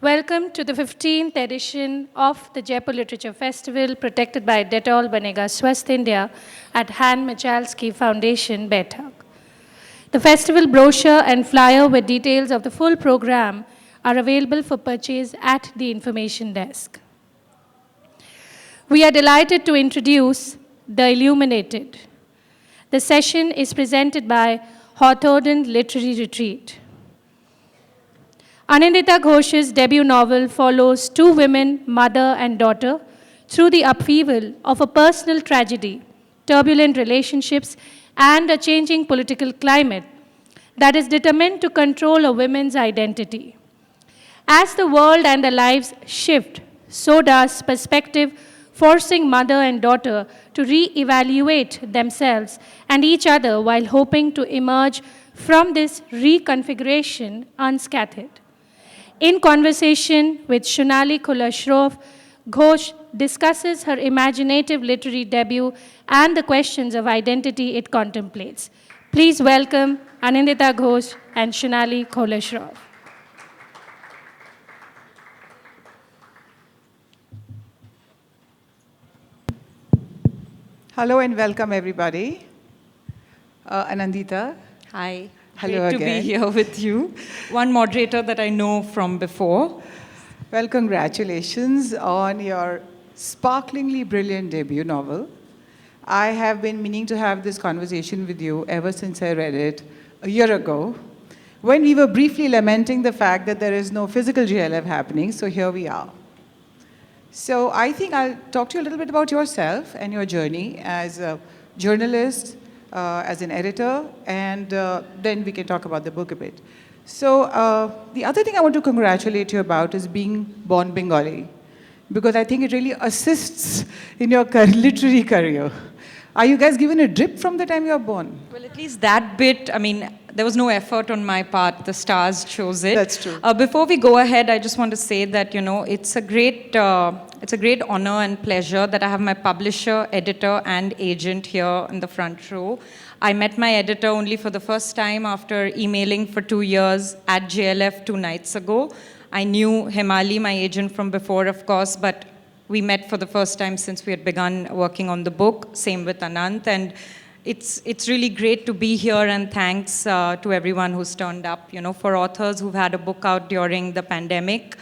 Welcome to the 15th edition of the Jaipur Literature Festival, protected by Dettol Banega Swasth India at Han Michalski Foundation, Bethak. The festival brochure and flyer with details of the full program are available for purchase at the information desk. We are delighted to introduce the Illuminated. The session is presented by Hawthornden Literary Retreat. Anindita Ghose's debut novel follows two women, mother and daughter, through the upheaval of a personal tragedy, turbulent relationships, and a changing political climate that is determined to control a woman's identity. As the world and their lives shift, so does perspective, forcing mother and daughter to reevaluate themselves and each other while hoping to emerge from this reconfiguration unscathed. In conversation with Shunali Khullar Shroff, Ghose discusses her imaginative literary debut and the questions of identity it contemplates. Please welcome Anindita Ghose and Shunali Khullar Shroff. Hello and welcome, everybody. Anindita. Hi. Hello Great again. to be here with you. One moderator that I know from before. Well, congratulations on your sparklingly brilliant debut novel. I have been meaning to have this conversation with you ever since I read it a year ago, when we were briefly lamenting the fact that there is no physical JLF happening, so here we are. So I think I'll talk to you a little bit about yourself and your journey as a journalist, as an editor, and then we can talk about the book a bit. So the other thing I want to congratulate you about is being born Bengali, because I think it really assists in your literary career. Are you guys given a drip from the time you were born? Well, at least that bit, I mean, there was no effort on my part. The stars chose it. That's true. Before we go ahead, I just want to say that, you know, it's a great honor and pleasure that I have my publisher, editor, and agent here in the front row. I met my editor only for the first time after emailing for 2 years at JLF 2 nights ago. I knew Himali, my agent, from before, of course, but we met for the first time since we had begun working on the book. Same with Anant, and it's really great to be here, and thanks to everyone who's turned up. You know, for authors who've had a book out during the pandemic,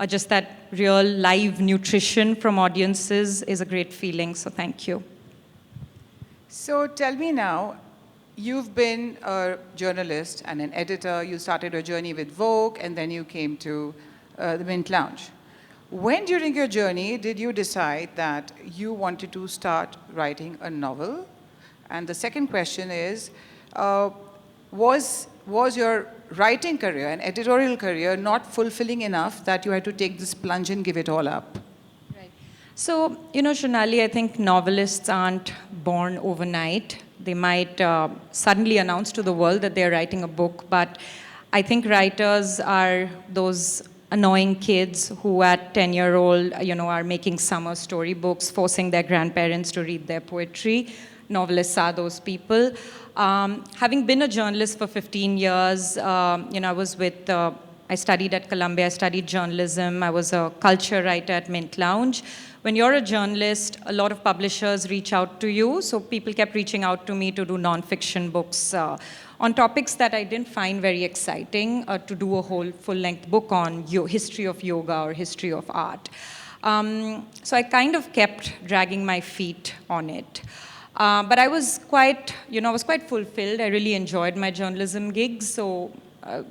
just that real live nutrition from audiences is a great feeling, so thank you. So tell me now, you've been a journalist and an editor. You started your journey with Vogue, and then you came to the Mint Lounge. When during your journey did you decide that you wanted to start writing a novel? And the second question is, was your writing career and editorial career not fulfilling enough that you had to take this plunge and give it all up? Right. So, you know, Shunali, I think novelists aren't born overnight. They might suddenly announce to the world that they're writing a book, but I think writers are those annoying kids who at 10-year-old, you know, are making summer storybooks, forcing their grandparents to read their poetry. Novelists are those people. Having been a journalist for 15 years, you know, I studied at Columbia, I studied journalism, I was a culture writer at Mint Lounge. When you're a journalist, a lot of publishers reach out to you, so people kept reaching out to me to do nonfiction books on topics that I didn't find very exciting, to do a whole full-length book on history of yoga or history of art. So I kind of kept dragging my feet on it. But I was quite fulfilled. I really enjoyed my journalism gigs, so,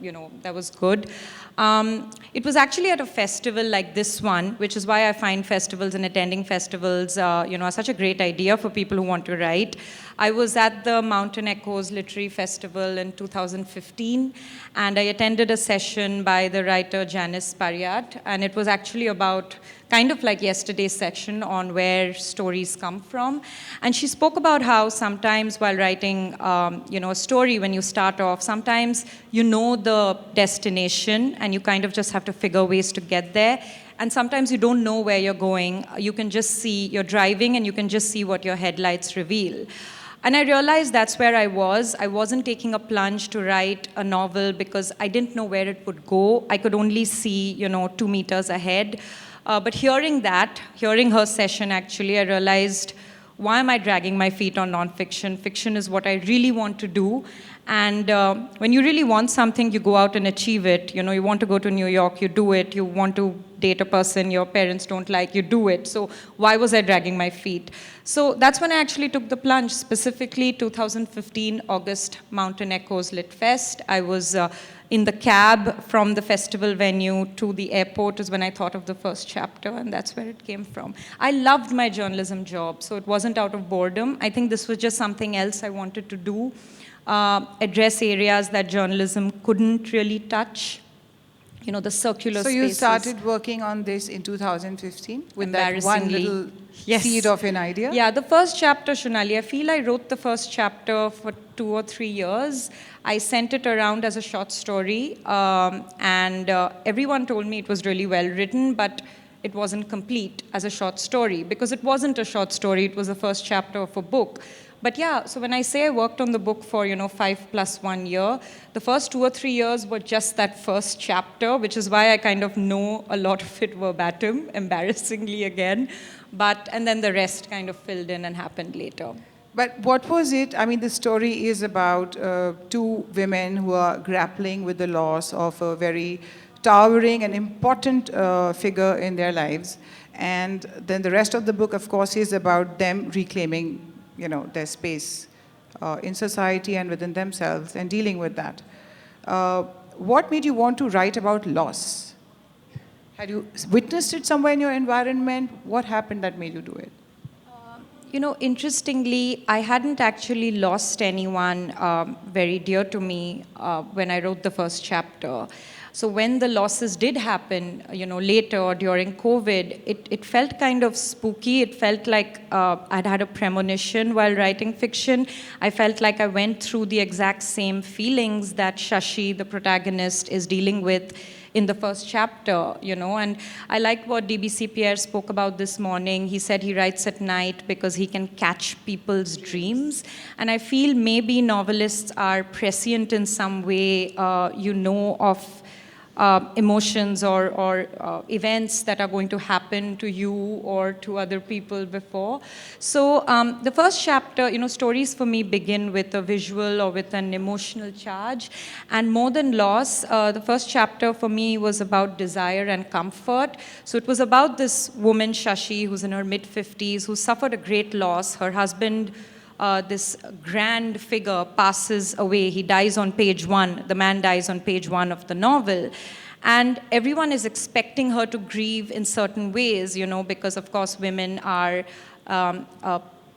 you know, that was good. It was actually at a festival like this one, which is why I find festivals and attending festivals, you know, are such a great idea for people who want to write. I was at the Mountain Echoes Literary Festival in 2015, and I attended a session by the writer Janice Pariat, and it was actually about kind of like yesterday's section on where stories come from. And she spoke about how sometimes while writing, you know, a story, when you start off, sometimes you know the destination and you kind of just have to figure ways to get there. And sometimes you don't know where you're going. You can just see, you're driving and you can just see what your headlights reveal. And I realized that's where I was. I wasn't taking a plunge to write a novel because I didn't know where it would go. I could only see, 2 meters ahead. But hearing her session actually, I realized, why am I dragging my feet on nonfiction? Fiction is what I really want to do. And when you really want something, you go out and achieve it. You want to go to New York, you do it. You want to date a person your parents don't like, you do it. So why was I dragging my feet? So that's when I actually took the plunge, specifically 2015, August, Mountain Echoes Lit Fest. I was in the cab from the festival venue to the airport is when I thought of the first chapter, and that's where it came from. I loved my journalism job, so it wasn't out of boredom. I think this was just something else I wanted to do, address areas that journalism couldn't really touch. The circular spaces. So you started working on this in 2015 with that one little seed of an idea? Yeah, the first chapter, Shunali, I feel I wrote the first chapter for 2 or 3 years. I sent it around as a short story, and everyone told me it was really well written, but it wasn't complete as a short story, because it wasn't a short story, it was the first chapter of a book. But yeah, so when I say I worked on the book for, 5+1 year, the first 2 or 3 years were just that first chapter, which is why I kind of know a lot of it verbatim, embarrassingly again. And then the rest kind of filled in and happened later. But what was it? I mean, the story is about 2 women who are grappling with the loss of a very towering and important figure in their lives. And then the rest of the book, of course, is about them reclaiming their space in society and within themselves and dealing with that. What made you want to write about loss? Had you witnessed it somewhere in your environment? What happened that made you do it? Interestingly, I hadn't actually lost anyone very dear to me when I wrote the first chapter. So when the losses did happen, later during COVID, it felt kind of spooky. It felt like I'd had a premonition while writing fiction. I felt like I went through the exact same feelings that Shashi, the protagonist, is dealing with in the first chapter, and I like what DBC Pierre spoke about this morning. He said he writes at night because he can catch people's dreams, and I feel maybe novelists are prescient in some way, of emotions or events that are going to happen to you or to other people before. So the first chapter, stories for me begin with a visual or with an emotional charge. And more than loss, the first chapter for me was about desire and comfort. So it was about this woman, Shashi, who's in her mid-50s, who suffered a great loss. Her husband, this grand figure, passes away. He dies on page 1. The man dies on page 1 of the novel. And everyone is expecting her to grieve in certain ways, because, of course, women are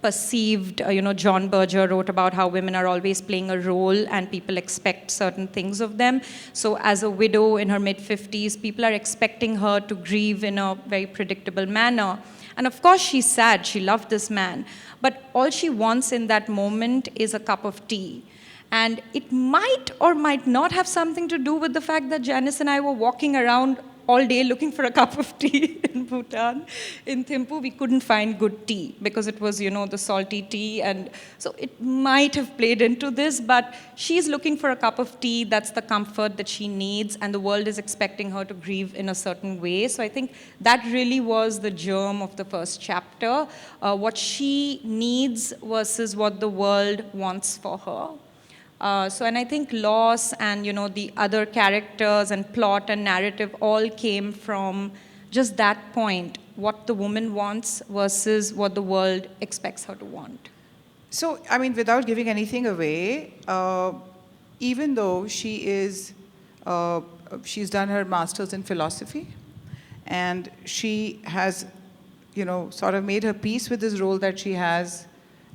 perceived. John Berger wrote about how women are always playing a role and people expect certain things of them. So as a widow in her mid-50s, people are expecting her to grieve in a very predictable manner. And of course, she's sad. She loved this man. But all she wants in that moment is a cup of tea. And it might or might not have something to do with the fact that Janice and I were walking around all day looking for a cup of tea in Bhutan. In Thimphu, we couldn't find good tea because it was, the salty tea. And so it might have played into this, but she's looking for a cup of tea. That's the comfort that she needs, and the world is expecting her to grieve in a certain way. So I think that really was the germ of the first chapter, what she needs versus what the world wants for her. And I think loss and, the other characters and plot and narrative all came from just that point, what the woman wants versus what the world expects her to want. So, I mean, without giving anything away, even though she's done her master's in philosophy, and she has, sort of made her peace with this role that she has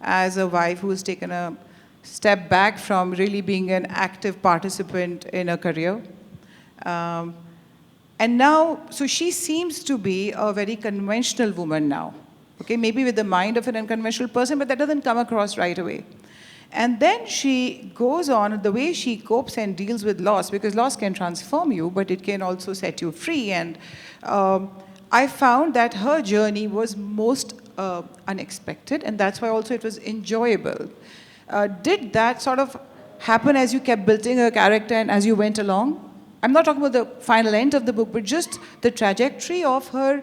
as a wife who has taken a step back from really being an active participant in a career. And now, so she seems to be a very conventional woman now. Okay, maybe with the mind of an unconventional person, but that doesn't come across right away. And then she goes on, the way she copes and deals with loss, because loss can transform you, but it can also set you free. And I found that her journey was most unexpected, and that's why also it was enjoyable. Did that sort of happen as you kept building her character and as you went along? I'm not talking about the final end of the book, but just the trajectory of her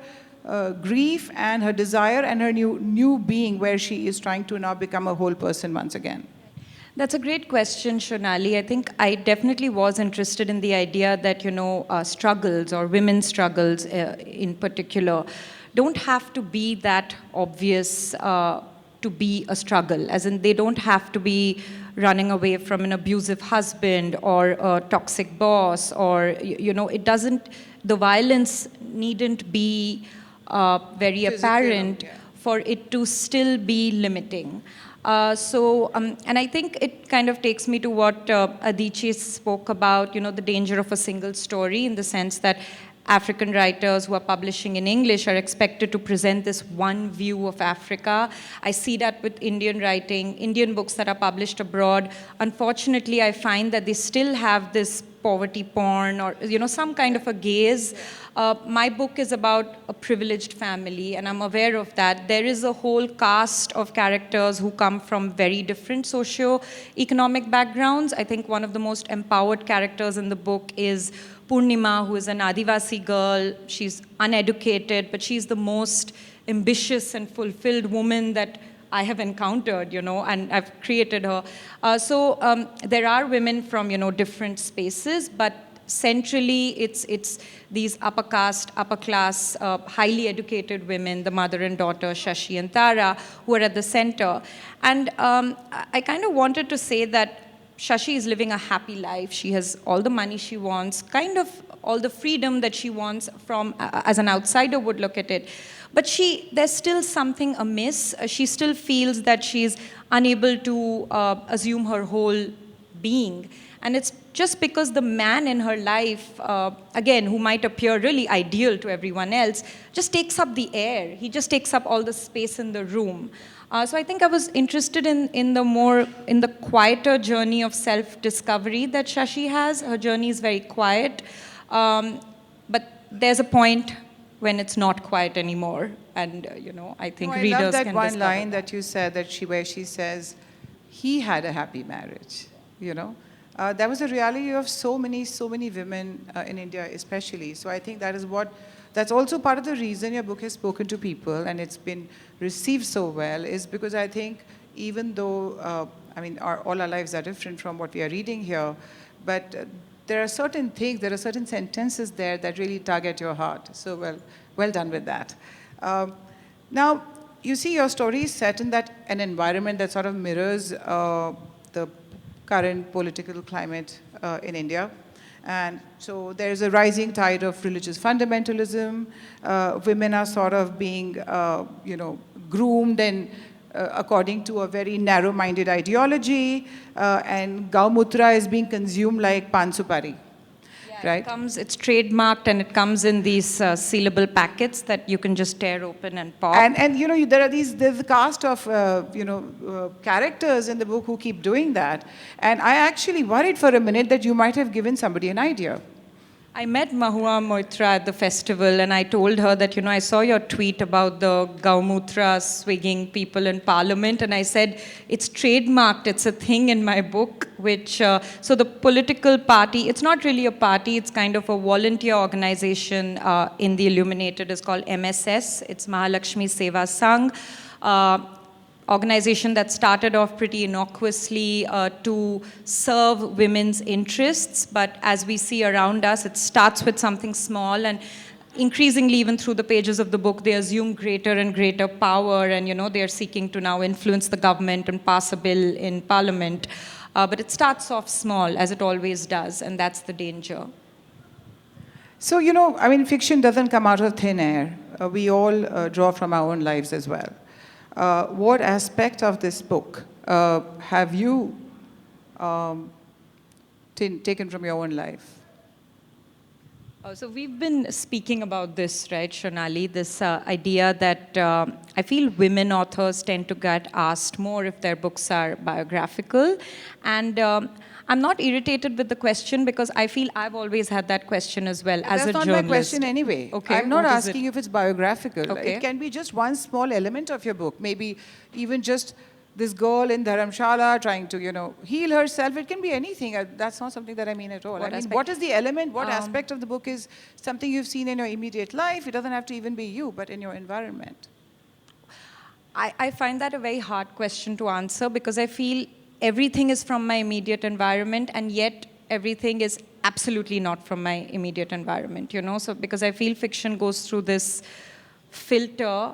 grief and her desire and her new being, where she is trying to now become a whole person once again. That's a great question, Shunali. I think I definitely was interested in the idea that, struggles or women's struggles in particular don't have to be that obvious to be a struggle. As in, they don't have to be running away from an abusive husband or a toxic boss, or, it doesn't, the violence needn't be very apparent for it to still be limiting. And I think it kind of takes me to what Adichie spoke about, the danger of a single story, in the sense that African writers who are publishing in English are expected to present this one view of Africa. I see that with Indian writing, Indian books that are published abroad. Unfortunately, I find that they still have this poverty porn or, some kind of a gaze. My book is about a privileged family, and I'm aware of that. There is a whole cast of characters who come from very different socio-economic backgrounds. I think one of the most empowered characters in the book is Purnima, who is an Adivasi girl. She's uneducated, but she's the most ambitious and fulfilled woman that I have encountered, and I've created her. There are women from, different spaces, but centrally it's these upper caste, upper class, highly educated women, the mother and daughter, Shashi and Tara, who are at the center. And I kind of wanted to say that Shashi is living a happy life. She has all the money she wants, kind of all the freedom that she wants from, as an outsider would look at it. But there's still something amiss. She still feels that she's unable to assume her whole being. And it's just because the man in her life, again, who might appear really ideal to everyone else, just takes up the air. He just takes up all the space in the room. So I think I was interested in the quieter journey of self-discovery that Shashi has. Her journey is very quiet, but there's a point when it's not quiet anymore, and I think readers can I love that one discover line that you said, where she says, "He had a happy marriage." That was a reality of so many women in India, especially. So I think that's also part of the reason your book has spoken to people and it's been received so well, is because I think even though, all our lives are different from what we are reading here, but there are certain things, there are certain sentences there that really tug at your heart. So well done with that. Now, you see your story is set in an environment that sort of mirrors the current political climate in India. And so there's a rising tide of religious fundamentalism. Women are sort of being, groomed and according to a very narrow-minded ideology, and Gaumutra is being consumed like pan supari. Right? It's trademarked, and it comes in these sealable packets that you can just tear open and pop. And there's a cast of characters in the book who keep doing that. And I actually worried for a minute that you might have given somebody an idea. I met Mahua Moitra at the festival, and I told her that, I saw your tweet about the Gaumutra swigging people in parliament, and I said, it's trademarked, it's a thing in my book, so the political party, it's not really a party, it's kind of a volunteer organization in the Illuminated, is called MSS, it's Mahalakshmi Seva Sangh. Organization that started off pretty innocuously to serve women's interests, but as we see around us, it starts with something small, and increasingly, even through the pages of the book, they assume greater and greater power, and they're seeking to now influence the government and pass a bill in parliament. But it starts off small, as it always does, and that's the danger. So, fiction doesn't come out of thin air. We all draw from our own lives as well. What aspect of this book have you taken from your own life? So we've been speaking about this, right, Shunali, this idea that I feel women authors tend to get asked more if their books are biographical. And I'm not irritated with the question because I feel I've always had that question as well as a journalist. That's not my question anyway. Okay, I'm not asking if it's biographical. Okay. It can be just one small element of your book. Maybe even just this girl in Dharamshala trying to, heal herself. It can be anything. That's not something that I mean at all. What is the element, what aspect of the book is something you've seen in your immediate life? It doesn't have to even be you, but in your environment. I find that a very hard question to answer because I feel everything is from my immediate environment and yet everything is absolutely not from my immediate environment, So because I feel fiction goes through this filter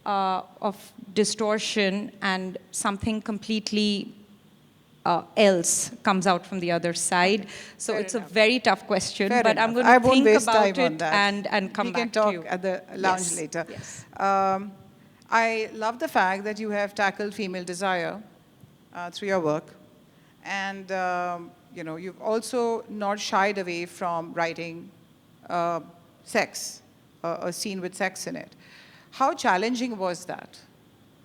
of distortion and something completely else comes out from the other side. So it's a very tough question, but I'm going to think about it and come back to you. We can talk at the lounge later. Yes. I love the fact that you have tackled female desire through your work. And, you've also not shied away from writing sex, a scene with sex in it. How challenging was that?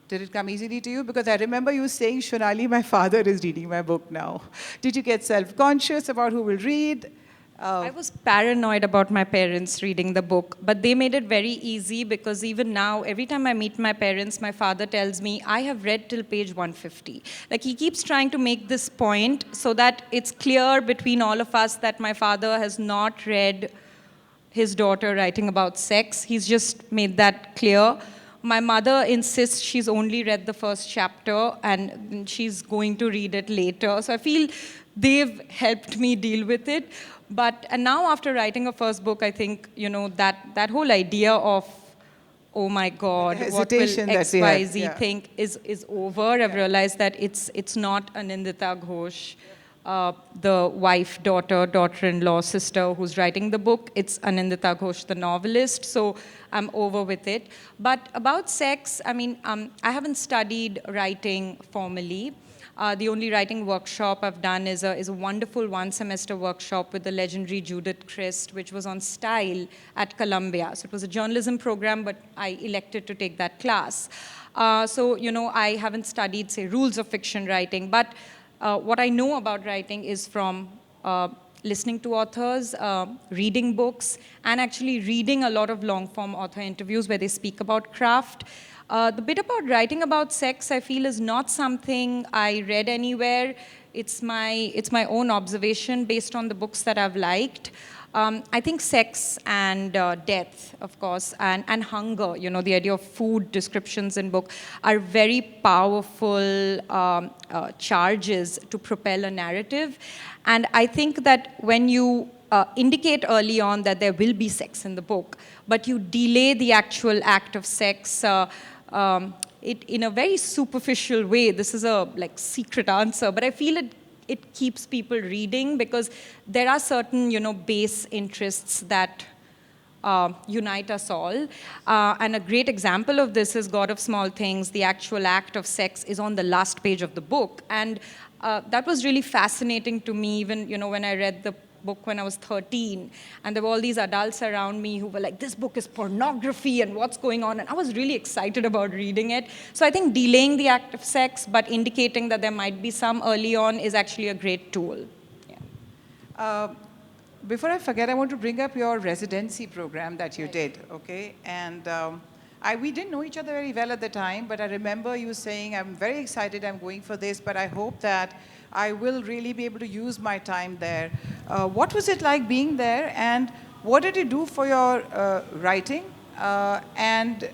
Did it come easily to you? Because I remember you saying, Shunali, my father is reading my book now. Did you get self-conscious about who will read? I was paranoid about my parents reading the book, but they made it very easy because even now, every time I meet my parents, my father tells me, I have read till page 150. Like he keeps trying to make this point so that it's clear between all of us that my father has not read his daughter writing about sex. He's just made that clear. My mother insists she's only read the first chapter and she's going to read it later. So I feel they've helped me deal with it. And now after writing a first book, I think, that whole idea of, oh my God, what will XYZ think is over. I've realized that it's not Anindita Ghose, the wife, daughter-in-law, sister who's writing the book. It's Anindita Ghose, the novelist. So I'm over with it. But about sex, I haven't studied writing formally. The only writing workshop I've done is a wonderful one-semester workshop with the legendary Judith Christ, which was on style at Columbia. So it was a journalism program, but I elected to take that class. I haven't studied, say, rules of fiction writing, but what I know about writing is from listening to authors, reading books, and actually reading a lot of long-form author interviews where they speak about craft. The bit about writing about sex, I feel, is not something I read anywhere. It's my own observation based on the books that I've liked. I think sex and death, of course, and hunger, the idea of food descriptions in book are very powerful charges to propel a narrative. And I think that when you indicate early on that there will be sex in the book, but you delay the actual act of sex in a very superficial way, this is a secret answer, but I feel it keeps people reading because there are certain, base interests that unite us all. And a great example of this is God of Small Things. The actual act of sex is on the last page of the book. And that was really fascinating to me, even, when I read the book when I was 13. And there were all these adults around me who were like, this book is pornography and what's going on? And I was really excited about reading it. So I think delaying the act of sex, but indicating that there might be some early on is actually a great tool. Yeah. Before I forget, I want to bring up your residency program that you did, okay? And we didn't know each other very well at the time, but I remember you saying, I'm very excited, I'm going for this, but I hope that I will really be able to use my time there. What was it like being there, and what did it do for your writing? And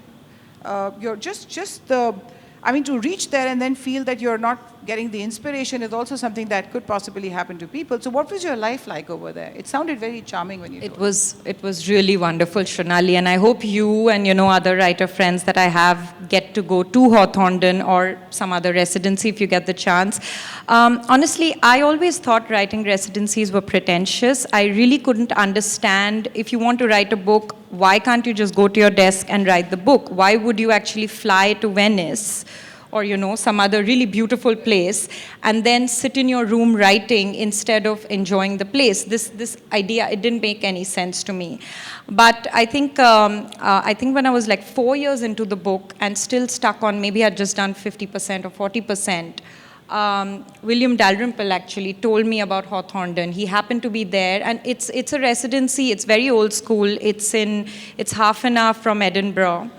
your to reach there and then feel that you're not getting the inspiration is also something that could possibly happen to people. So what was your life like over there? It sounded very charming when you told me. It was really wonderful, Shunali, and I hope you and other writer friends that I have get to go to Hawthornden or some other residency if you get the chance. Honestly, I always thought writing residencies were pretentious. I really couldn't understand, if you want to write a book, why can't you just go to your desk and write the book? Why would you actually fly to Venice or some other really beautiful place, and then sit in your room writing instead of enjoying the place. This idea, it didn't make any sense to me. But I think when I was like 4 years into the book and still stuck on, maybe I'd just done 50% or 40%, William Dalrymple actually told me about Hawthornden. He happened to be there, and it's a residency. It's very old school. It's half an hour from Edinburgh.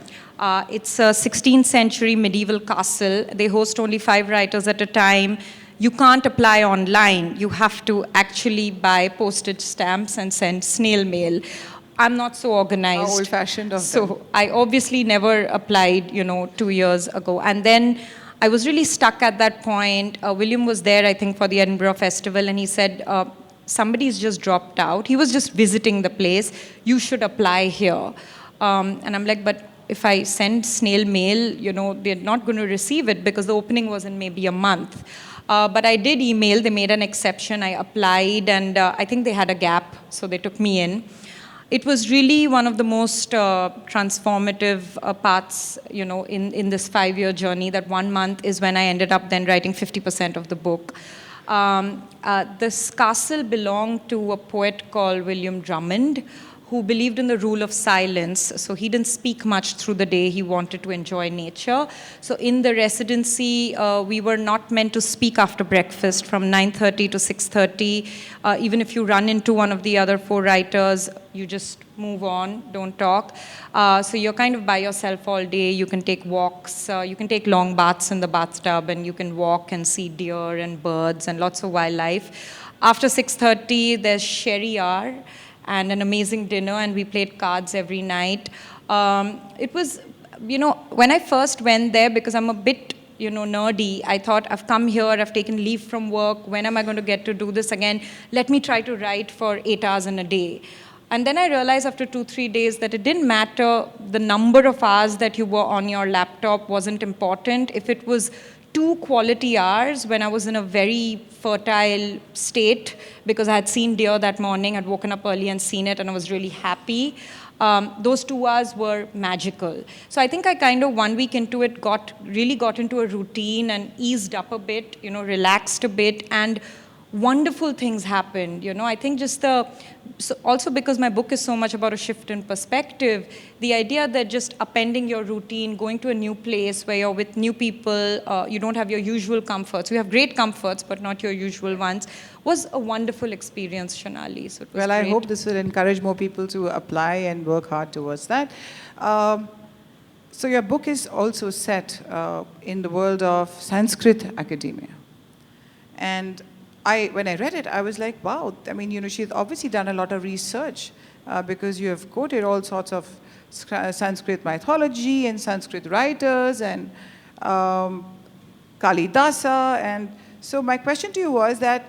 It's a 16th century medieval castle. They host only 5 writers at a time. You can't apply online. You have to actually buy postage stamps and send snail mail. I'm not so organized. How old-fashioned of them. So I obviously never applied, 2 years ago. And then I was really stuck at that point. William was there, I think, for the Edinburgh Festival, and he said, somebody's just dropped out. He was just visiting the place. You should apply here. And I'm like, but if I send snail mail, they're not going to receive it because the opening was in maybe a month. But I did email. They made an exception. I applied, and I think they had a gap, so they took me in. It was really one of the most transformative parts, in this 5-year journey. That 1 month is when I ended up then writing 50% of the book. This castle belonged to a poet called William Drummond, who believed in the rule of silence. So he didn't speak much through the day. He wanted to enjoy nature. So in the residency, we were not meant to speak after breakfast from 9:30 to 6:30. Even if you run into one of the other 4 writers, you just move on, don't talk. So you're kind of by yourself all day. You can take walks. You can take long baths in the bathtub, and you can walk and see deer and birds and lots of wildlife. After 6:30, there's sherry hour and an amazing dinner, and we played cards every night. It was, when I first went there, because I'm a bit, nerdy, I thought, I've come here, I've taken leave from work, when am I going to get to do this again? Let me try to write for 8 hours in a day. And then I realized after 2-3 days that it didn't matter, the number of hours that you were on your laptop wasn't important. If it was 2 quality hours when I was in a very fertile state, because I had seen deer that morning, I'd woken up early and seen it, and I was really happy. Those 2 hours were magical. So I think I kind of 1 week into it really got into a routine and eased up a bit, relaxed a bit, and wonderful things happened. I think also because my book is so much about a shift in perspective, the idea that just upending your routine, going to a new place where you're with new people, you don't have your usual comforts. You have great comforts, but not your usual ones, was a wonderful experience, Shunali. So it was I great. hope this will encourage more people to apply and work hard towards that. So your book is also set in the world of Sanskrit academia. And when I read it, I was like, wow, she's obviously done a lot of research because you have quoted all sorts of Sanskrit mythology and Sanskrit writers and Kalidasa. And so my question to you was that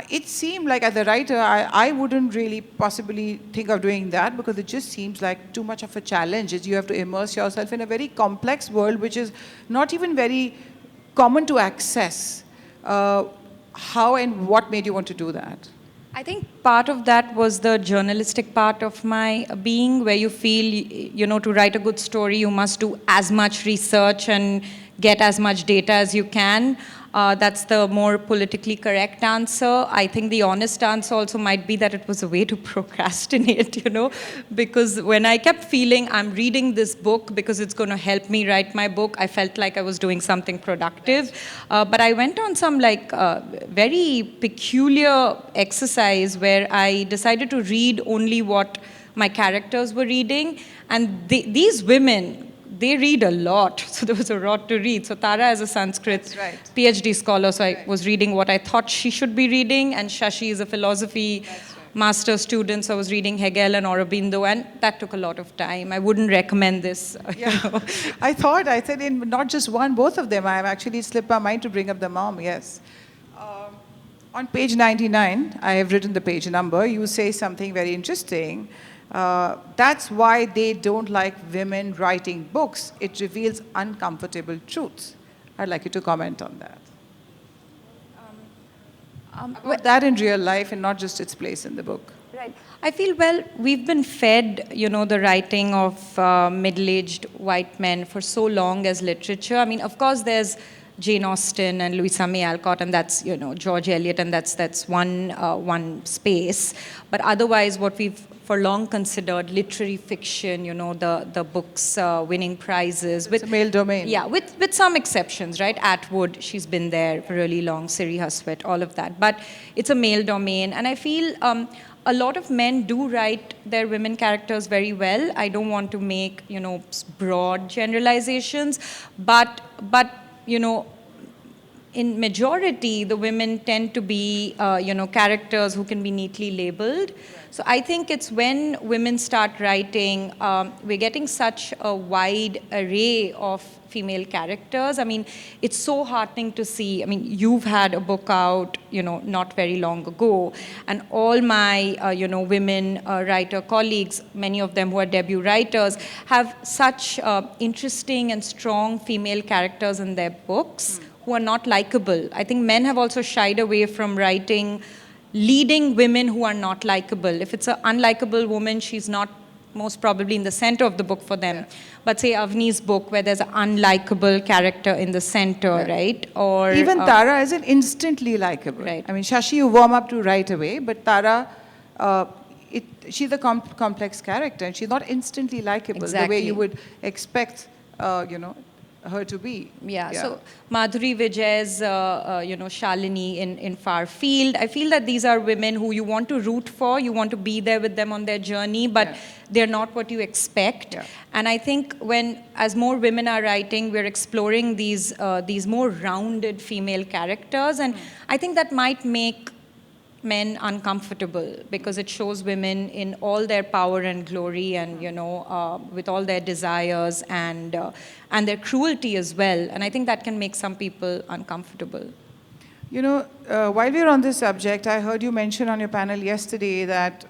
it seemed like as a writer, I wouldn't really possibly think of doing that because it just seems like too much of a challenge. You have to immerse yourself in a very complex world which is not even very common to access. How and what made you want to do that? I think part of that was the journalistic part of my being, where you feel, to write a good story, you must do as much research and get as much data as you can. That's the more politically correct answer. I think the honest answer also might be that it was a way to procrastinate, because when I kept feeling I'm reading this book because it's going to help me write my book, I felt like I was doing something productive. But I went on some very peculiar exercise where I decided to read only what my characters were reading. And these women, they read a lot, so there was a lot to read. So Tara is a Sanskrit PhD scholar, so I was reading what I thought she should be reading, and Shashi is a philosophy master student, so I was reading Hegel and Aurobindo, and that took a lot of time. I wouldn't recommend this. I said in not just one, both of them. I have actually slipped my mind to bring up the mom, yes. On page 99, I have written the page number, you say something very interesting. That's why they don't like women writing books. It reveals uncomfortable truths. I'd like you to comment on that. That in real life and not just its place in the book. Right. I feel, well, we've been fed, the writing of middle-aged white men for so long as literature. I mean, of course, there's Jane Austen and Louisa May Alcott, and that's, George Eliot, and that's one space. But otherwise, what we've for long considered literary fiction, the books winning prizes. It's a male domain. Yeah, with some exceptions, right? Atwood, she's been there for really long, Siri Huswet, all of that. But it's a male domain, and I feel a lot of men do write their women characters very well. I don't want to make, broad generalizations, but in majority, the women tend to be, characters who can be neatly labeled. So I think it's when women start writing, we're getting such a wide array of female characters. I mean, it's so heartening to see. I mean, you've had a book out, not very long ago, and all my, women writer colleagues, many of them who are debut writers, have such interesting and strong female characters in their books who are not likable. I think men have also shied away from writing leading women who are not likable. If it's an unlikable woman, she's not most probably in the center of the book for them. Yeah. But say Avni's book, where there's an unlikable character in the center, right? Or even Tara isn't instantly likable. Right. I mean, Shashi you warm up to right away, but Tara, she's a complex character, and she's not instantly likable the way you would expect, her to be. Yeah. So Madhuri Vijay's, Shalini in Far Field, I feel that these are women who you want to root for, you want to be there with them on their journey, but they're not what you expect. Yeah. And I think as more women are writing, we're exploring these more rounded female characters, and I think that might make men uncomfortable because it shows women in all their power and glory, and with all their desires and their cruelty as well. And I think that can make some people uncomfortable. While we're on this subject, I heard you mention on your panel yesterday that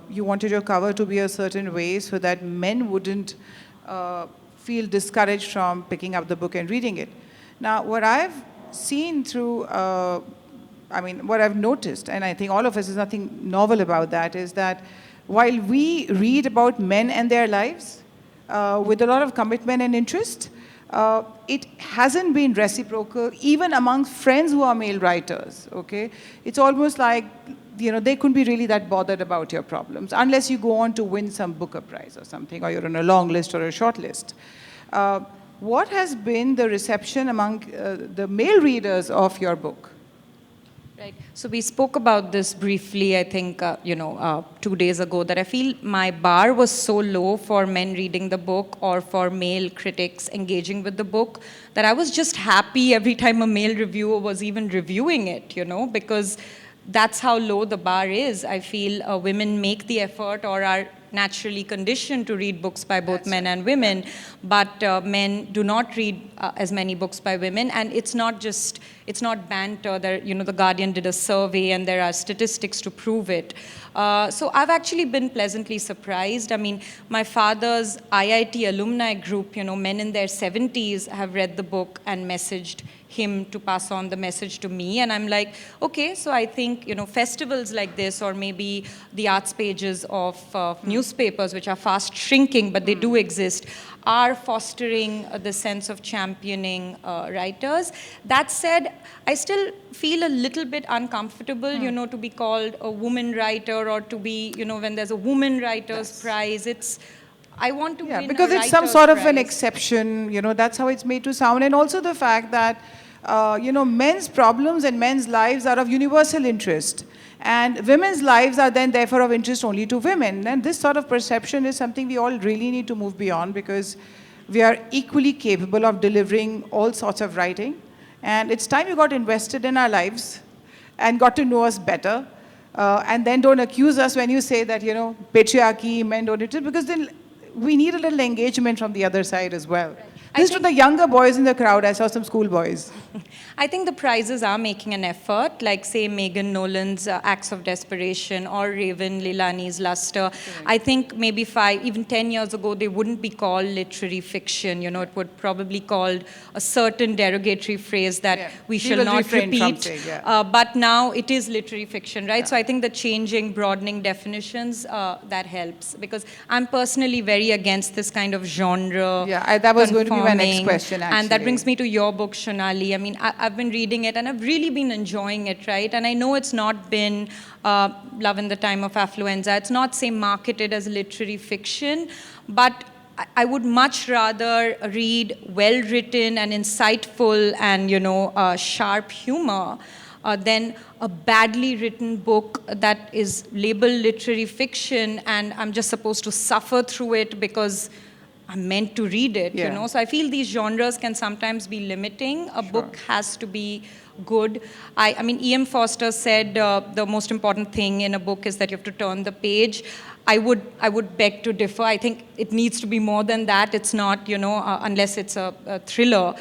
you wanted your cover to be a certain way so that men wouldn't feel discouraged from picking up the book and reading it. Now, what I've seen through what I've noticed, and I think all of us, there's nothing novel about that, is that while we read about men and their lives with a lot of commitment and interest, it hasn't been reciprocal, even among friends who are male writers, okay? It's almost like, they couldn't be really that bothered about your problems, unless you go on to win some Booker Prize or something, or you're on a long list or a short list. What has been the reception among the male readers of your book? Right. So we spoke about this briefly, I think, 2 days ago, that I feel my bar was so low for men reading the book or for male critics engaging with the book that I was just happy every time a male reviewer was even reviewing it, because that's how low the bar is. I feel women make the effort or are naturally conditioned to read books by both men and women, but men do not read as many books by women, and it's not banter. The Guardian did a survey, and there are statistics to prove it. So I've actually been pleasantly surprised. I mean, my father's IIT alumni group, men in their 70s, have read the book and messaged him to pass on the message to me, and I'm like, okay, so I think, festivals like this, or maybe the arts pages of newspapers, which are fast shrinking, but they do exist, are fostering the sense of championing writers. That said, I still feel a little bit uncomfortable, to be called a woman writer, or to be, when there's a woman writer's prize, I want to win because it's some sort of an exception, that's how it's made to sound. And also the fact that, men's problems and men's lives are of universal interest. And women's lives are then therefore of interest only to women. And this sort of perception is something we all really need to move beyond, because we are equally capable of delivering all sorts of writing. And it's time you got invested in our lives and got to know us better. And then don't accuse us when you say that, patriarchy, men don't, because then we need a little engagement from the other side as well. Right. This to the younger boys in the crowd. I saw some schoolboys. I think the prizes are making an effort, like say Megan Nolan's Acts of Desperation or Raven Leilani's Luster. I think maybe 5, even 10 years ago, they wouldn't be called literary fiction. You know, it would probably called a certain derogatory phrase that we shall not repeat. Saying, but now it is literary fiction, right? So I think the changing, broadening definitions, that helps. Because I'm personally very against this kind of genre. Yeah, that was going to be my next question, actually. And that brings me to your book, Shunali. I mean, I've been reading it and I've really been enjoying it, right? And I know it's not been Love in the Time of Affluenza. It's not, say, marketed as literary fiction, but I would much rather read well-written and insightful and, you know, sharp humor than a badly written book that is labeled literary fiction and I'm just supposed to suffer through it because I'm meant to read it, you know. So I feel these genres can sometimes be limiting. A book has to be good. I mean, E.M. Forster said the most important thing in a book is that you have to turn the page. I would beg to differ. I think it needs to be more than that. It's not, you know, unless it's a thriller.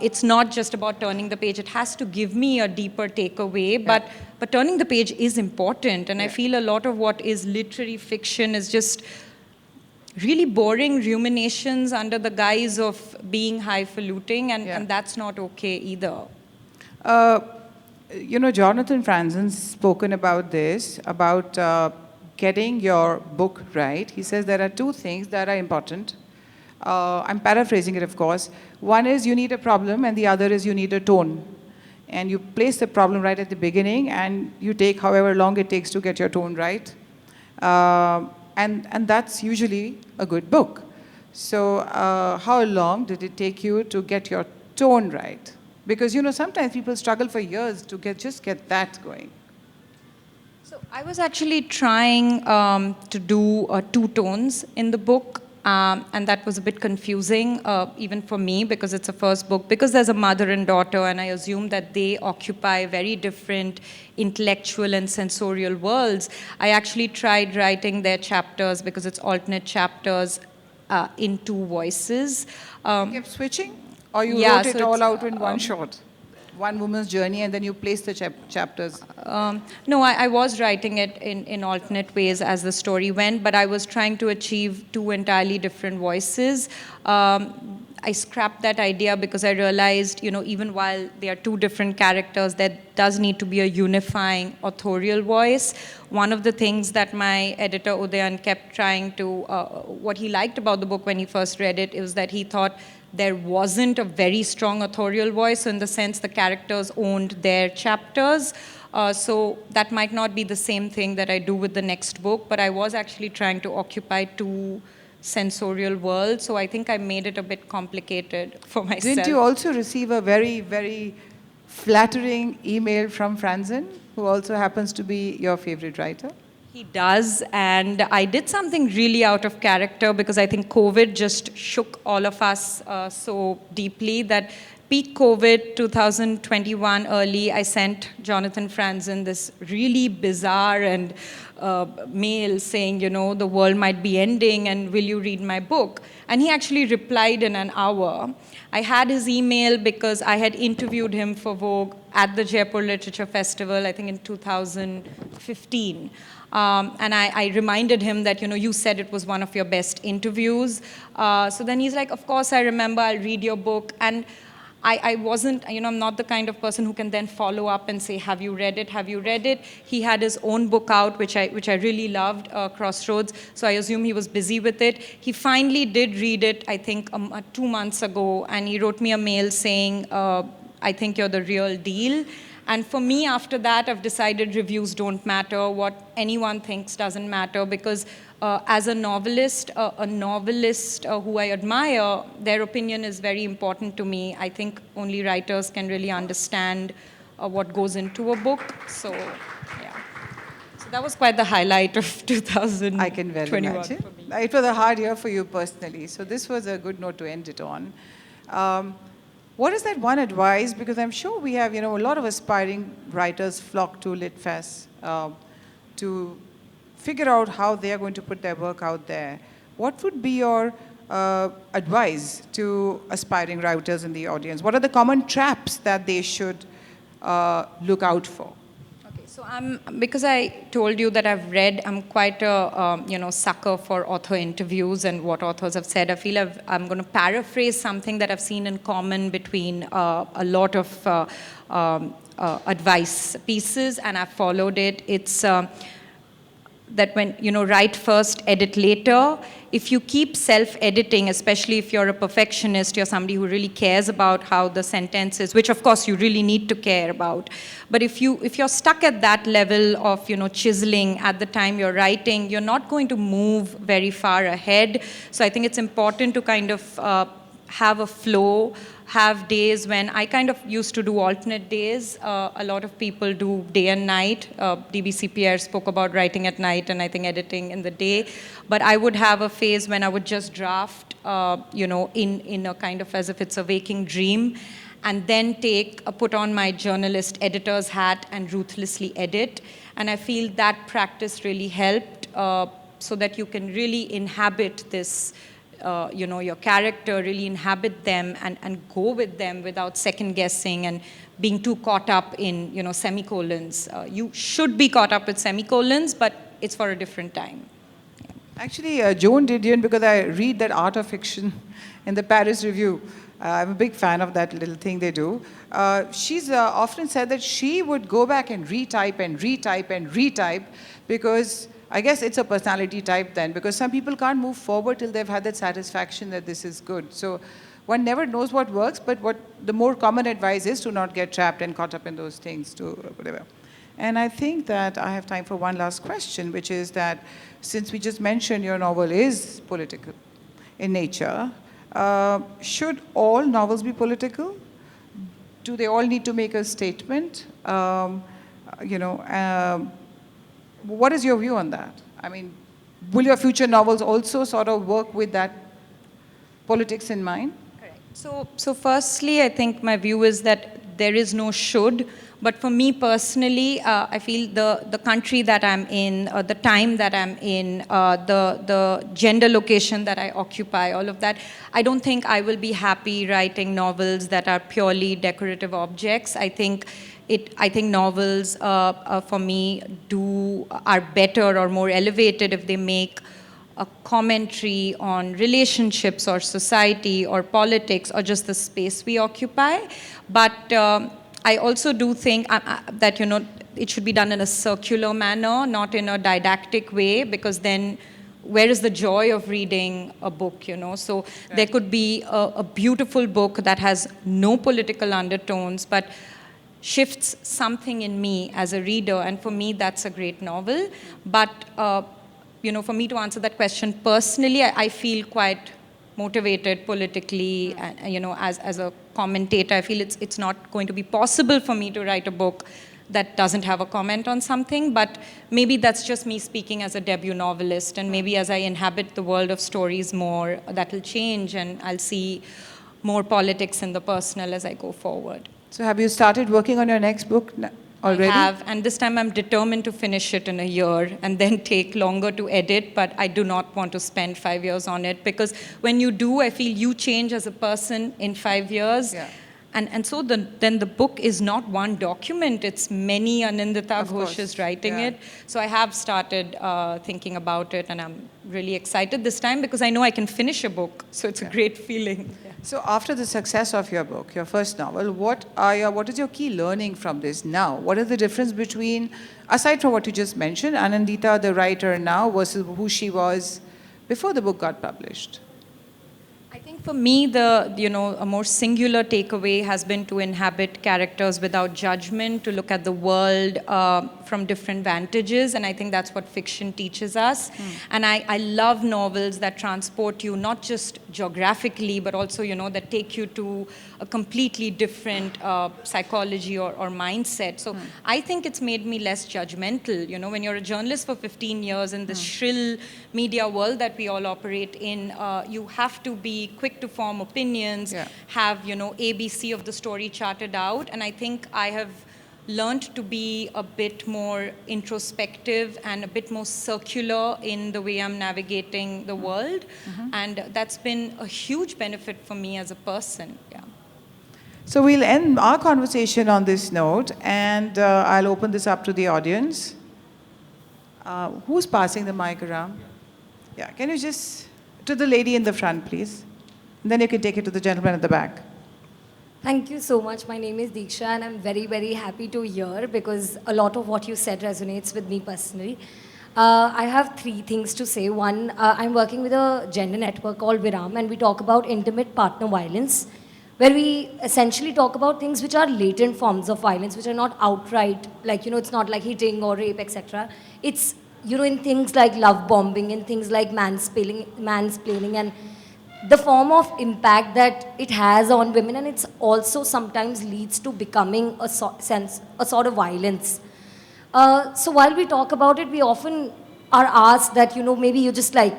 It's not just about turning the page. It has to give me a deeper takeaway. But turning the page is important. And I feel a lot of what is literary fiction is just really boring ruminations under the guise of being highfalutin, and that's not okay either. You know, Jonathan Franzen's spoken about this, about getting your book right. He says there are two things that are important. I'm paraphrasing it, of course. One is you need a problem, and the other is you need a tone. And you place the problem right at the beginning, and you take however long it takes to get your tone right. And that's usually a good book. So how long did it take you to get your tone right? Because, you know, sometimes people struggle for years to just get that going. So I was actually trying to do 2 tones in the book. And that was a bit confusing, even for me, because it's a first book. Because there's a mother and daughter, and I assume that they occupy very different intellectual and sensorial worlds. I actually tried writing their chapters, because it's alternate chapters, in 2 voices. You kept switching? Or you wrote it all out in one shot? One woman's journey, and then you place the chapters? No, I was writing it in alternate ways as the story went, but I was trying to achieve 2 entirely different voices. I scrapped that idea because I realized, you know, even while they are 2 different characters, there does need to be a unifying authorial voice. One of the things that my editor, Udayan, kept trying to, what he liked about the book when he first read it, is that he thought there wasn't a very strong authorial voice. So in the sense, the characters owned their chapters. So that might not be the same thing that I do with the next book, but I was actually trying to occupy 2 sensorial worlds. So I think I made it a bit complicated for myself. Didn't you also receive a very, very flattering email from Franzen, who also happens to be your favorite writer? He does, and I did something really out of character because I think COVID just shook all of us so deeply that peak COVID 2021 early, I sent Jonathan Franzen this really bizarre and mail saying, you know, the world might be ending and will you read my book? And he actually replied in an hour. I had his email because I had interviewed him for Vogue at the Jaipur Literature Festival, I think in 2015. And I reminded him that, you know, you said it was one of your best interviews. So then he's like, of course I remember, I'll read your book. And I wasn't, you know, I'm not the kind of person who can then follow up and say, have you read it? Have you read it? He had his own book out, which I really loved, Crossroads. So I assume he was busy with it. He finally did read it, I think, 2 months ago. And he wrote me a mail saying, I think you're the real deal. And for me, after that, I've decided reviews don't matter. What anyone thinks doesn't matter because as a novelist who I admire, their opinion is very important to me. I think only writers can really understand what goes into a book. So, yeah. So that was quite the highlight of 2021. I can well imagine. For me. It was a hard year for you personally. So this was a good note to end it on. What is that one advice? Because I'm sure we have, you know, a lot of aspiring writers flock to LitFest to figure out how they are going to put their work out there. What would be your advise to aspiring writers in the audience? What are the common traps that they should look out for? Okay, so because I told you that I've read, I'm quite a sucker for author interviews and what authors have said. I feel I'm going to paraphrase something that I've seen in common between a lot of advice pieces, and I've followed it. It's that when, write first, edit later. If you keep self-editing, especially if you're a perfectionist, you're somebody who really cares about how the sentence is, which of course you really need to care about. But if you're stuck at that level of, chiseling at the time you're writing, you're not going to move very far ahead. So I think it's important to kind of have a flow, have days when I kind of used to do alternate days. A lot of people do day and night. DBC Pierre spoke about writing at night and I think editing in the day. But I would have a phase when I would just draft, in a kind of as if it's a waking dream, and then put on my journalist editor's hat and ruthlessly edit. And I feel that practice really helped so that you can really inhabit this your character, really inhabit them and go with them without second guessing and being too caught up in, semicolons. You should be caught up with semicolons, but it's for a different time. Yeah. Actually, Joan Didion, because I read that art of fiction in the Paris Review. I'm a big fan of that little thing they do. She's often said that she would go back and retype and retype and retype because I guess it's a personality type then, because some people can't move forward till they've had that satisfaction that this is good. So one never knows what works, but what the more common advice is to not get trapped and caught up in those things, to whatever. And I think that I have time for one last question, which is that since we just mentioned your novel is political in nature, should all novels be political? Do they all need to make a statement? What is your view on that? I mean, will your future novels also sort of work with that politics in mind? Correct. So firstly, I think my view is that there is no should, but for me personally, I feel the country that I'm in, the time that I'm in, the gender location that I occupy, all of that, I don't think I will be happy writing novels that are purely decorative objects. I think novels, for me, are better or more elevated if they make a commentary on relationships or society or politics or just the space we occupy. But I also do think that, it should be done in a circular manner, not in a didactic way, because then where is the joy of reading a book, So right. There could be a beautiful book that has no political undertones, but shifts something in me as a reader, and for me that's a great novel. But for me to answer that question personally, I feel quite motivated politically, and, as a commentator, I feel it's not going to be possible for me to write a book that doesn't have a comment on something, but maybe that's just me speaking as a debut novelist, and maybe as I inhabit the world of stories more, that'll change and I'll see more politics in the personal as I go forward. So have you started working on your next book already? I have, and this time I'm determined to finish it in a year and then take longer to edit, but I do not want to spend 5 years on it, because when you do, I feel you change as a person in 5 years. Yeah. And so then the book is not one document, it's many Anindita Ghose writing it. So I have started thinking about it, and I'm really excited this time because I know I can finish a book, so it's a great feeling. Yeah. So after the success of your book, your first novel, what is your key learning from this now? What is the difference between, aside from what you just mentioned, Anindita, the writer now, versus who she was before the book got published? I think for me, a more singular takeaway has been to inhabit characters without judgment, to look at the world from different vantages, and I think that's what fiction teaches us. And I love novels that transport you not just geographically, but also, that take you to a completely different psychology or mindset. So I think it's made me less judgmental. When you're a journalist for 15 years in this shrill media world that we all operate in, you have to be quick to form opinions, have, ABC of the story charted out. And I think I have learned to be a bit more introspective and a bit more circular in the way I'm navigating the world. And that's been a huge benefit for me as a person. Yeah. So we'll end our conversation on this note, and I'll open this up to the audience. Who's passing the mic around? Yeah, can you just, to the lady in the front, please? And then you can take it to the gentleman at the back. Thank you so much. My name is Deeksha, and I'm very, very happy to hear because a lot of what you said resonates with me personally. I have 3 things to say. One, I'm working with a gender network called Viram, and we talk about intimate partner violence, where we essentially talk about things which are latent forms of violence, which are not outright, like, it's not like hitting or rape, etc. It's, in things like love bombing, in things like mansplaining, and the form of impact that it has on women, and it's also sometimes leads to becoming a sort of violence. So while we talk about it, we often are asked that, maybe you're just like,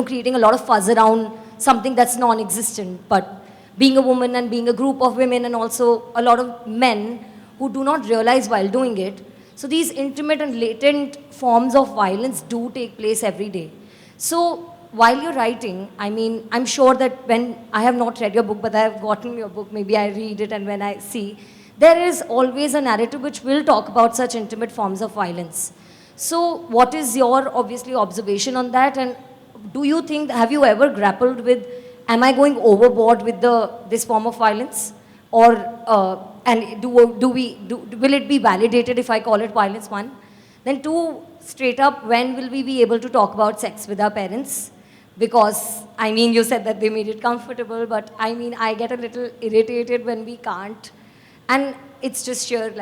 creating a lot of fuzz around something that's non-existent. But being a woman and being a group of women and also a lot of men who do not realize while doing it, so these intimate and latent forms of violence do take place every day. So while you're writing, I'm sure that when I have not read your book, but I have gotten your book, maybe I read it, and when I see, there is always a narrative which will talk about such intimate forms of violence. So what is your, obviously, observation on that? And do you think, have you ever grappled with, am I going overboard with this form of violence? Or, and will it be validated if I call it violence, 1? Then 2, straight up, when will we be able to talk about sex with our parents? Because, you said that they made it comfortable, but I get a little irritated when we can't. And it's just sheer,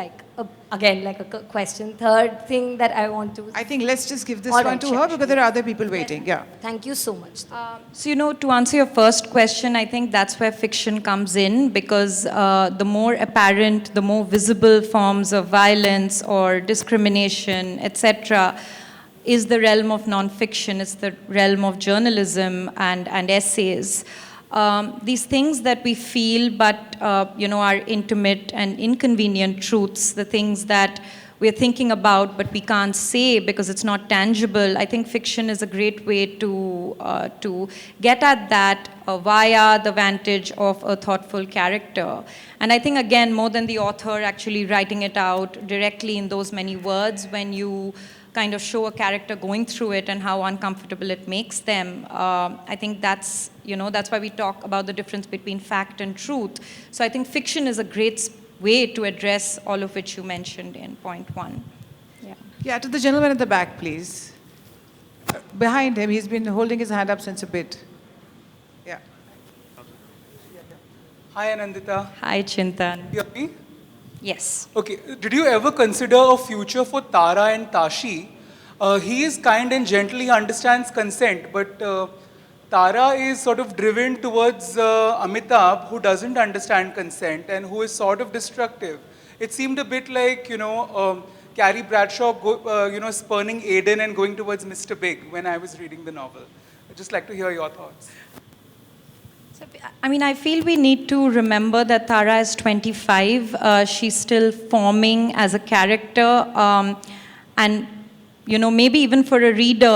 again, like a question. 3rd thing that I want to... I think let's just give this one to her because there are other people waiting. Yeah. Thank you so much. So, to answer your first question, I think that's where fiction comes in, because the more apparent, the more visible forms of violence or discrimination, etc., is the realm of non-fiction. It's the realm of journalism and essays. These things that we feel but, are intimate and inconvenient truths, the things that we're thinking about but we can't say because it's not tangible, I think fiction is a great way to get at that via the vantage of a thoughtful character. And I think, again, more than the author actually writing it out directly in those many words, when you kind of show a character going through it and how uncomfortable it makes them. I think that's why we talk about the difference between fact and truth. So I think fiction is a great way to address all of which you mentioned in point 1. Yeah. Yeah, to the gentleman at the back, please. Behind him, he's been holding his hand up since a bit. Yeah. Hi, Anindita. Hi, Chintan. You hear me? Yes. Okay. Did you ever consider a future for Tara and Tashi? He is kind and gentle, he understands consent, but Tara is sort of driven towards Amitabh, who doesn't understand consent and who is sort of destructive. It seemed a bit like, Carrie Bradshaw, spurning Aiden and going towards Mr. Big when I was reading the novel. I'd just like to hear your thoughts. I feel we need to remember that Tara is 25. She's still forming as a character. And, maybe even for a reader,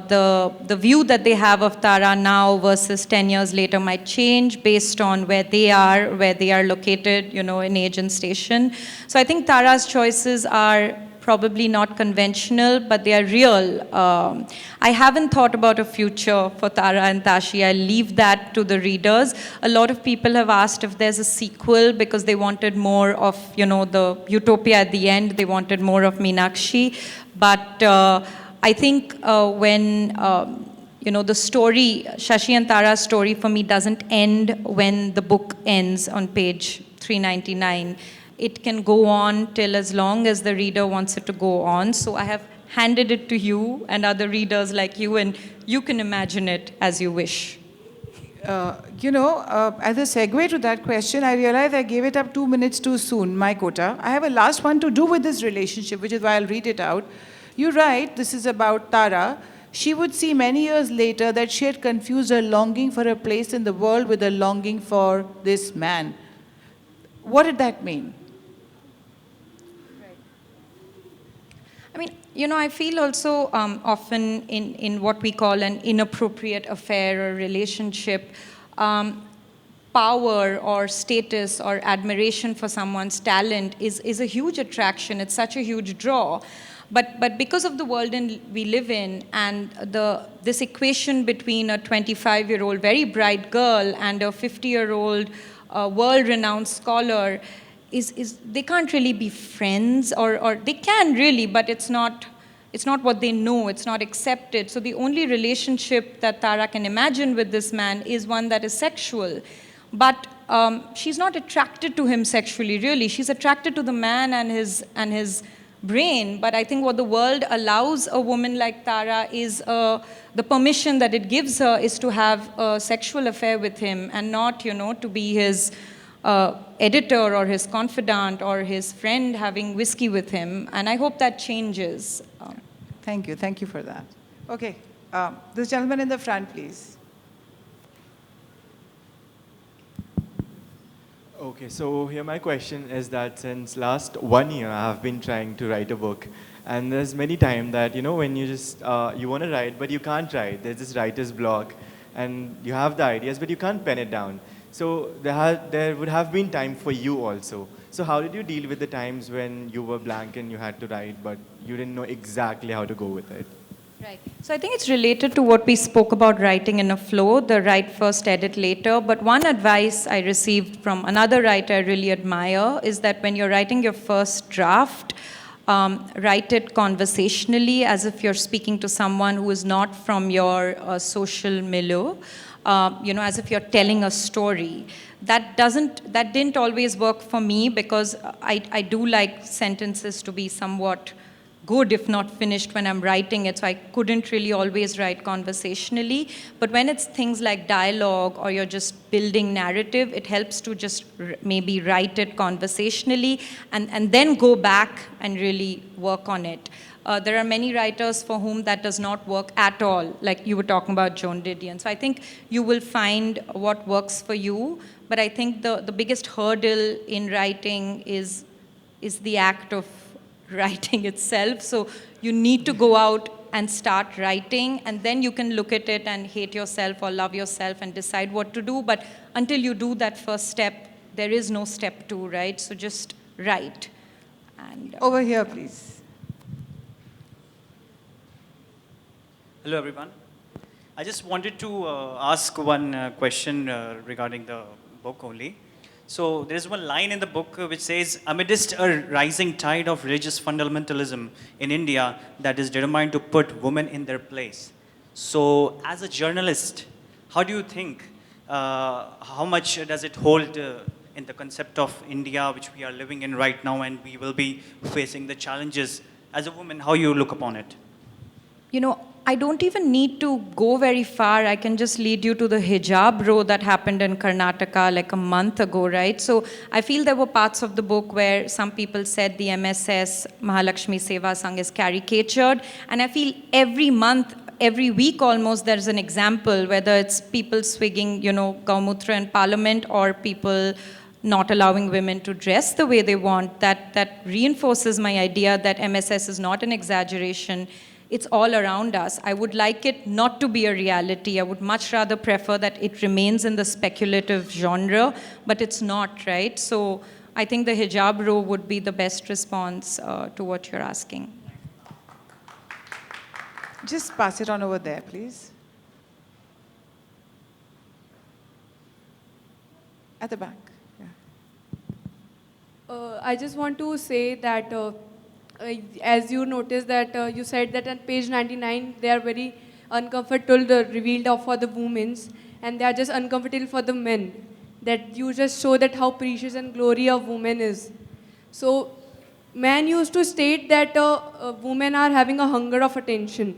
the view that they have of Tara now versus 10 years later might change based on where they are located, in age and station. So I think Tara's choices are probably not conventional, but they are real. I haven't thought about a future for Tara and Tashi. I'll leave that to the readers. A lot of people have asked if there's a sequel because they wanted more of, the utopia at the end. They wanted more of Meenakshi. But I think when, the story, Shashi and Tara's story for me doesn't end when the book ends on page 399. It can go on till as long as the reader wants it to go on. So I have handed it to you and other readers like you, and you can imagine it as you wish. As a segue to that question, I realized I gave it up 2 minutes too soon, my quota. I have a last one to do with this relationship, which is why I'll read it out. You write, this is about Tara. She would see many years later that she had confused her longing for a place in the world with a longing for this man. What did that mean? I mean, I feel also often in what we call an inappropriate affair or relationship, power or status or admiration for someone's talent is a huge attraction. It's such a huge draw. But because of the world we live in and this equation between a 25-year-old very bright girl and a 50-year-old world-renowned scholar, is they can't really be friends, or they can really, but it's not what they know, it's not accepted. So the only relationship that Tara can imagine with this man is one that is sexual. But she's not attracted to him sexually, really. She's attracted to the man and his brain. But I think what the world allows a woman like Tara is the permission that it gives her is to have a sexual affair with him and not, to be his editor or his confidant or his friend having whiskey with him. And I hope that changes. Thank you for that. Okay, this gentleman in the front, please. Okay, so here my question is that since last 1 year I have been trying to write a book, and there's many times that when you just you want to write but you can't write. There's this writer's block, and you have the ideas but you can't pen it down. So there would have been time for you also. So how did you deal with the times when you were blank and you had to write but you didn't know exactly how to go with it? Right. So I think it's related to what we spoke about writing in a flow, the write first, edit later. But one advice I received from another writer I really admire is that when you're writing your first draft, write it conversationally as if you're speaking to someone who is not from your social milieu, as if you're telling a story. That didn't always work for me because I do like sentences to be somewhat good, if not finished, when I'm writing it, so I couldn't really always write conversationally. But when it's things like dialogue or you're just building narrative, it helps to just maybe write it conversationally and then go back and really work on it. There are many writers for whom that does not work at all, like you were talking about Joan Didion. So I think you will find what works for you, but I think the biggest hurdle in writing is the act of writing itself. So you need to go out and start writing, and then you can look at it and hate yourself or love yourself and decide what to do. But until you do that first step, there is no step 2, right? So just write. And Over here, please. Hello, everyone. I just wanted to ask one question regarding the book only. So there's one line in the book which says, amidst a rising tide of religious fundamentalism in India that is determined to put women in their place. So as a journalist, how do you think, how much does it hold in the concept of India, which we are living in right now, and we will be facing the challenges as a woman, how you look upon it? I don't even need to go very far. I can just lead you to the hijab row that happened in Karnataka like a month ago, right? So I feel there were parts of the book where some people said the MSS, Mahalakshmi Seva Sangh, is caricatured. And I feel every month, every week almost, there's an example, whether it's people swigging, Gaumutra in Parliament or people not allowing women to dress the way they want. That reinforces my idea that MSS is not an exaggeration. It's all around us. I would like it not to be a reality. I would much rather prefer that it remains in the speculative genre, but it's not, right? So I think the hijab row would be the best response to what you're asking. Just pass it on over there, please. At the back. Yeah. I just want to say that as you noticed that you said that on page 99 they are very uncomfortable revealed for the women, and they are just uncomfortable for the men, that you just show that how precious and glory of woman is. So man used to state that women are having a hunger of attention,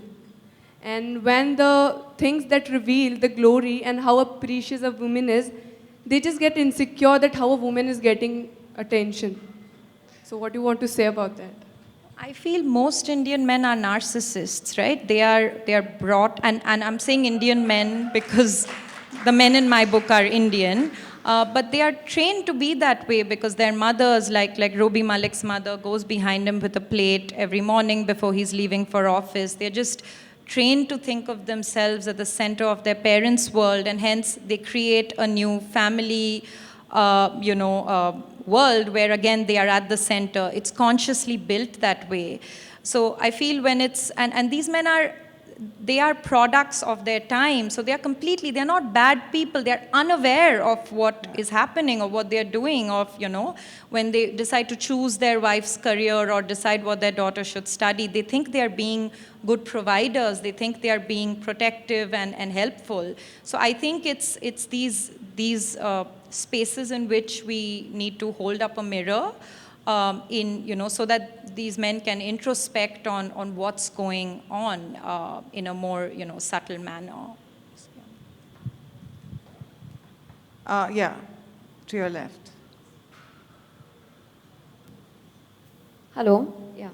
and when the things that reveal the glory and how precious a woman is, they just get insecure that how a woman is getting attention. So what do you want to say about that? I feel most Indian men are narcissists, right? They are brought, and I'm saying Indian men because the men in my book are Indian. But they are trained to be that way because their mothers, like Robi Malik's mother, goes behind him with a plate every morning before he's leaving for office. They're just trained to think of themselves at the center of their parents' world, and hence they create a new family, world where again they are at the center. It's consciously built that way. So I feel when it's, and these men they are products of their time. So they're not bad people. They're unaware of what is happening or what they're doing, when they decide to choose their wife's career or decide what their daughter should study. They think they're being good providers. They think they're being protective and helpful. So I think it's these spaces in which we need to hold up a mirror so that these men can introspect on what's going on in a more, subtle manner. Yeah, to your left. Hello. Yeah.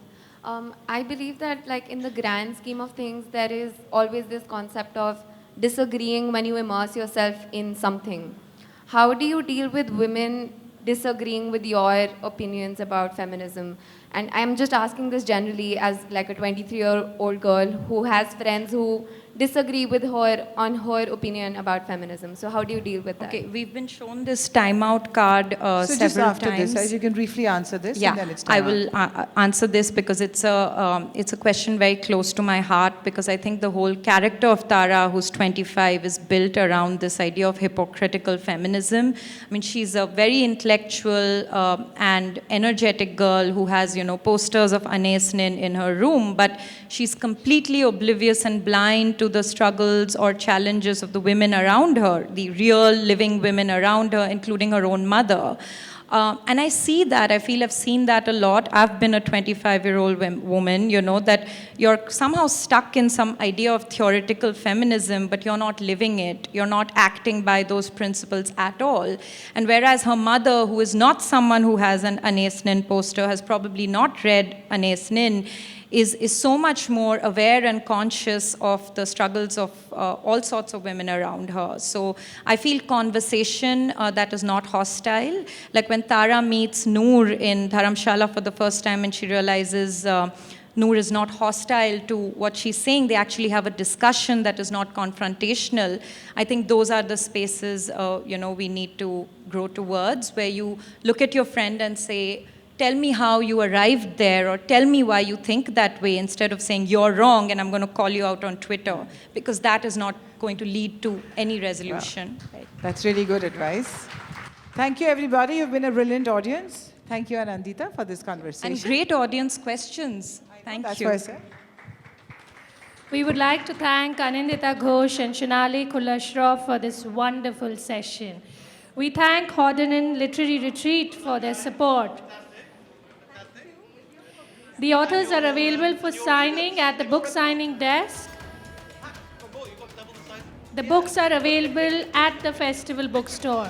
I believe that, like, in the grand scheme of things, there is always this concept of disagreeing when you immerse yourself in something. How do you deal with women disagreeing with your opinions about feminism? And I'm just asking this generally as like a 23-year-old girl who has friends who disagree with her on her opinion about feminism. So how do you deal with that? Okay, we've been shown this timeout card So several just after times. this, as you can briefly answer this, Yeah, and then it's I time will out. answer this because it's a question very close to my heart, because I think the whole character of Tara, who's 25, is built around this idea of hypocritical feminism. I mean, she's a very intellectual and energetic girl who has, posters of Anais Nin in her room, but she's completely oblivious and blind to the struggles or challenges of the women around her, the real living women around her, including her own mother. And I see that. I feel I've seen that a lot. I've been a 25-year-old woman, that you're somehow stuck in some idea of theoretical feminism, but you're not living it. You're not acting by those principles at all. And whereas her mother, who is not someone who has an Anais Nin poster, has probably not read Anais Nin, is so much more aware and conscious of the struggles of all sorts of women around her. So I feel conversation that is not hostile. Like when Tara meets Noor in Dharamshala for the first time and she realizes Noor is not hostile to what she's saying, they actually have a discussion that is not confrontational. I think those are the spaces we need to grow towards, where you look at your friend and say, tell me how you arrived there, or tell me why you think that way, instead of saying you're wrong and I'm going to call you out on Twitter, because that is not going to lead to any resolution. Wow. Right. That's really good advice. Thank you, everybody. You've been a brilliant audience. Thank you, Anindita, for this conversation. And great audience questions. Thank That's you. what I said. We would like to thank Anindita Ghose and Shunali Khullar Shroff for this wonderful session. We thank Hoddenan Literary Retreat for their support. The authors are available for signing at the book signing desk. The books are available at the festival bookstore.